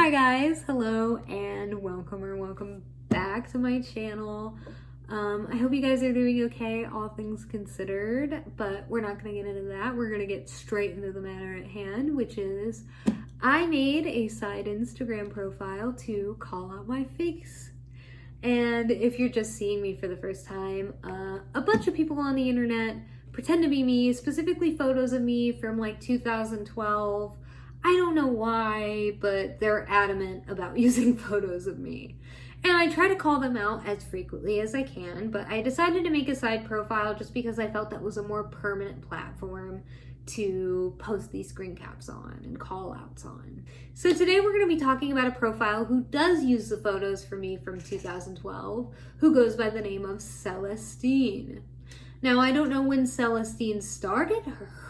Hi guys, hello and welcome back to my channel. I hope you guys are doing okay, all things considered, but we're not going to get into that. We're going to get straight into the matter at hand, which is I made a side Instagram profile to call out my face. And if you're just seeing me for the first time, a bunch of people on the internet pretend to be me, specifically photos of me from like 2012. I don't know why, but they're adamant about using photos of me. And I try to call them out as frequently as I can, but I decided to make a side profile just because I felt that was a more permanent platform to post these screen caps on and call outs on. So today we're going to be talking about a profile who does use the photos for me from 2012, who goes by the name of Celestine. Now, I don't know when Celestine started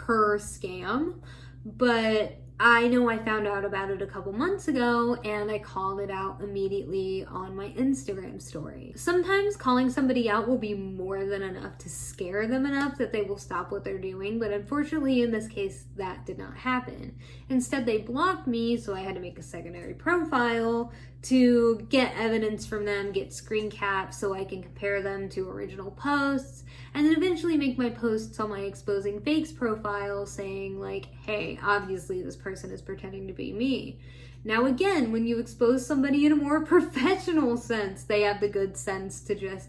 her scam, but I know I found out about it a couple months ago and I called it out immediately on my Instagram story. Sometimes calling somebody out will be more than enough to scare them enough that they will stop what they're doing, but unfortunately in this case that did not happen. Instead they blocked me, so I had to make a secondary profile to get evidence from them, get screen caps so I can compare them to original posts, and then eventually make my posts on my exposing fakes profile saying like, hey, obviously this person is pretending to be me. Now again, when you expose somebody in a more professional sense, they have the good sense to just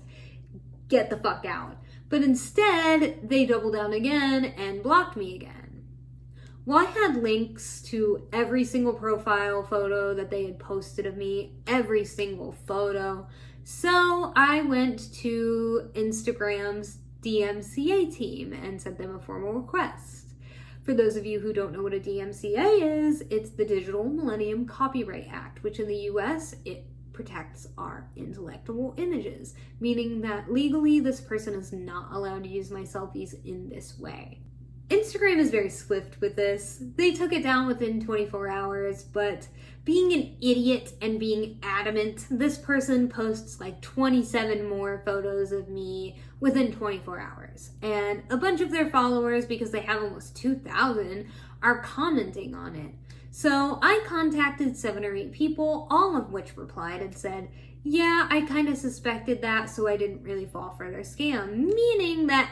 get the fuck out. But instead, they doubled down again and blocked me again. Well, I had links to every single profile photo that they had posted of me, every single photo. So I went to Instagram's DMCA team and sent them a formal request. For those of you who don't know what a DMCA is, it's the Digital Millennium Copyright Act, which in the US, it protects our intellectual images, meaning that legally this person is not allowed to use my selfies in this way. Instagram is very swift with this. They took it down within 24 hours, but being an idiot and being adamant, this person posts like 27 more photos of me within 24 hours. And a bunch of their followers, because they have almost 2,000, are commenting on it. So I contacted 7 or 8 people, all of which replied and said, yeah, I kind of suspected that, so I didn't really fall for their scam. Meaning that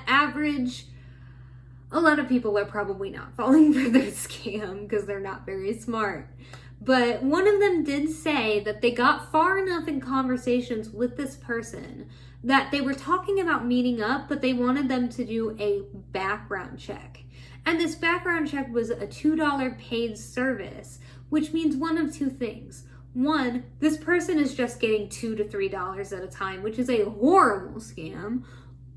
a lot of people are probably not falling for their scam because they're not very smart. But one of them did say that they got far enough in conversations with this person that they were talking about meeting up, but they wanted them to do a background check. And this background check was a $2 paid service, which means one of two things. One, this person is just getting $2 to $3 at a time, which is a horrible scam.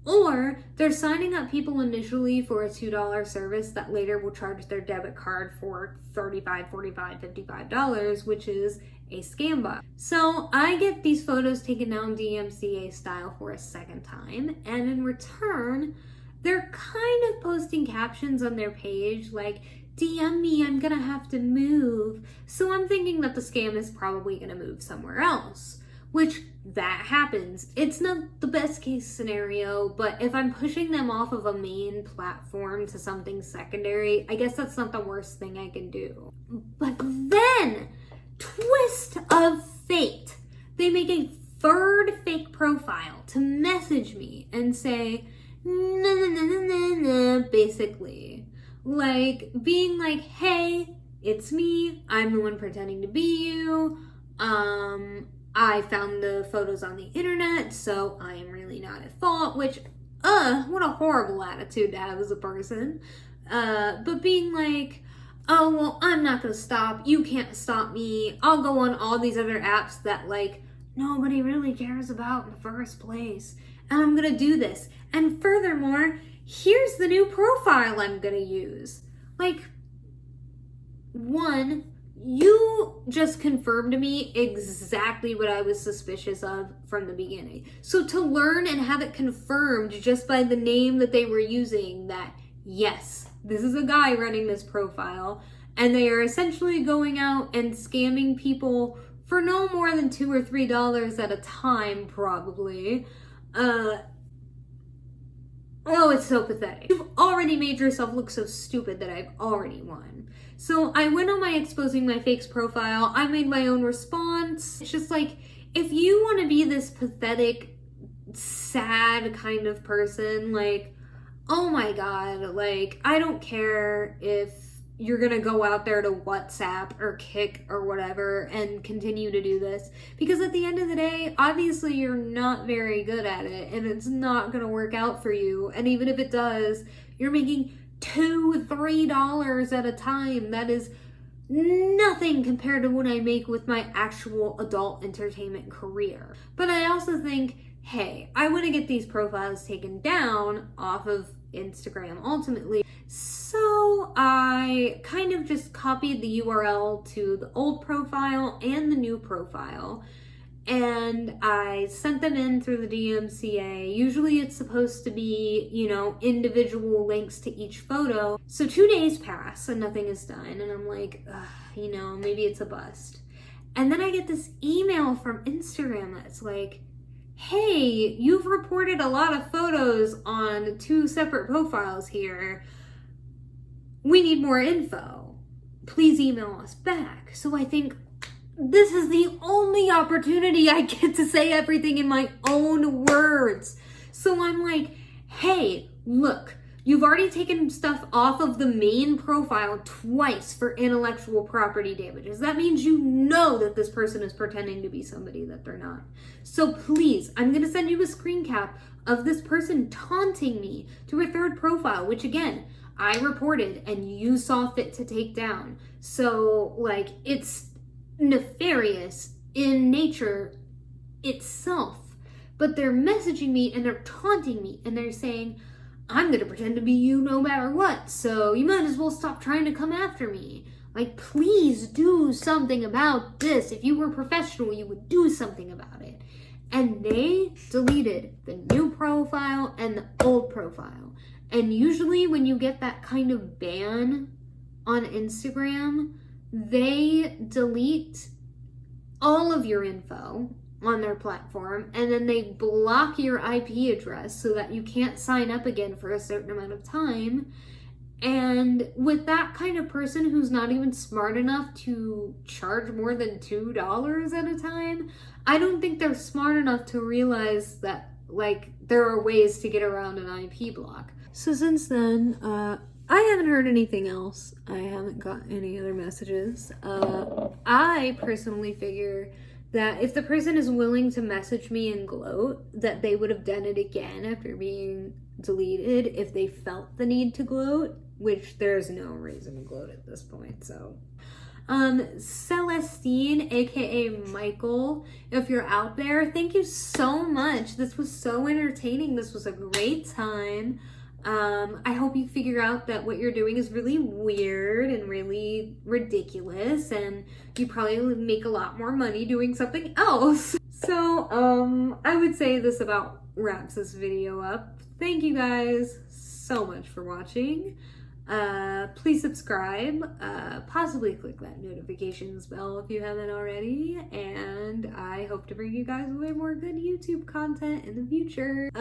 Or they're signing up people initially for a $2 service that later will charge their debit card for $35, $45, $55, which is a scam bot. So I get these photos taken down DMCA style for a second time, and in return, they're kind of posting captions on their page like, DM me, I'm gonna have to move. So I'm thinking that the scam is probably gonna move somewhere else. Which, that happens. It's not the best case scenario, but if I'm pushing them off of a main platform to something secondary, I guess that's not the worst thing I can do. But then, twist of fate, they make a third fake profile to message me and say, no, basically. Like, being like, hey, it's me, I'm the one pretending to be you, I found the photos on the internet, so I am really not at fault, which, what a horrible attitude to have as a person. But being like, oh, well, I'm not gonna stop, you can't stop me, I'll go on all these other apps that, like, nobody really cares about in the first place, and I'm gonna do this. And furthermore, here's the new profile I'm gonna use. Like, one, you just confirmed to me exactly what I was suspicious of from the beginning. So to learn and have it confirmed just by the name that they were using that, yes, this is a guy running this profile, and they are essentially going out and scamming people for no more than $2 or $3 at a time, probably. Oh, it's so pathetic. You've already made yourself look so stupid that I've already won. So I went on my exposing my fakes profile. I made my own response. It's just like, if you want to be this pathetic, sad kind of person, like, oh my God, like, I don't care if you're gonna go out there to WhatsApp or Kick or whatever and continue to do this, because at the end of the day, obviously you're not very good at it and it's not gonna work out for you. And even if it does, you're making $2-3 at a time. That is nothing compared to what I make with my actual adult entertainment career. But I also think, hey, I want to get these profiles taken down off of Instagram ultimately. So I kind of just copied the URL to the old profile and the new profile, and I sent them in through the DMCA. Usually it's supposed to be, you know, individual links to each photo. So 2 days pass and nothing is done. And I'm like, you know, maybe it's a bust. And then I get this email from Instagram that's like, hey, you've reported a lot of photos on 2 separate profiles here. We need more info. Please email us back. So I think, this is the only opportunity I get to say everything in my own words. So I'm like, hey, look, you've already taken stuff off of the main profile twice for intellectual property damages. That means you know that this person is pretending to be somebody that they're not. So please, I'm going to send you a screen cap of this person taunting me to a 3rd profile, which again, I reported and you saw fit to take down. So like, it's nefarious in nature itself, but they're messaging me and they're taunting me and they're saying, I'm gonna pretend to be you no matter what, so you might as well stop trying to come after me. Like, please do something about this. If you were professional, you would do something about it. And they deleted the new profile and the old profile. And usually when you get that kind of ban on Instagram, they delete all of your info on their platform, and then they block your IP address so that you can't sign up again for a certain amount of time. And with that kind of person who's not even smart enough to charge more than $2 at a time, I don't think they're smart enough to realize that, like, there are ways to get around an IP block. So since then, I haven't heard anything else. I haven't got any other messages. I personally figure that if the person is willing to message me and gloat, that they would have done it again after being deleted if they felt the need to gloat, which there's no reason to gloat at this point, so. Celestine, aka Michael, if you're out there, thank you so much. This was so entertaining. This was a great time. I hope you figure out that what you're doing is really weird and really ridiculous, and you probably make a lot more money doing something else. So, I would say this about wraps this video up. Thank you guys so much for watching. Please subscribe, possibly click that notifications bell if you haven't already, and I hope to bring you guys way more good YouTube content in the future.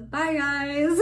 Bye guys!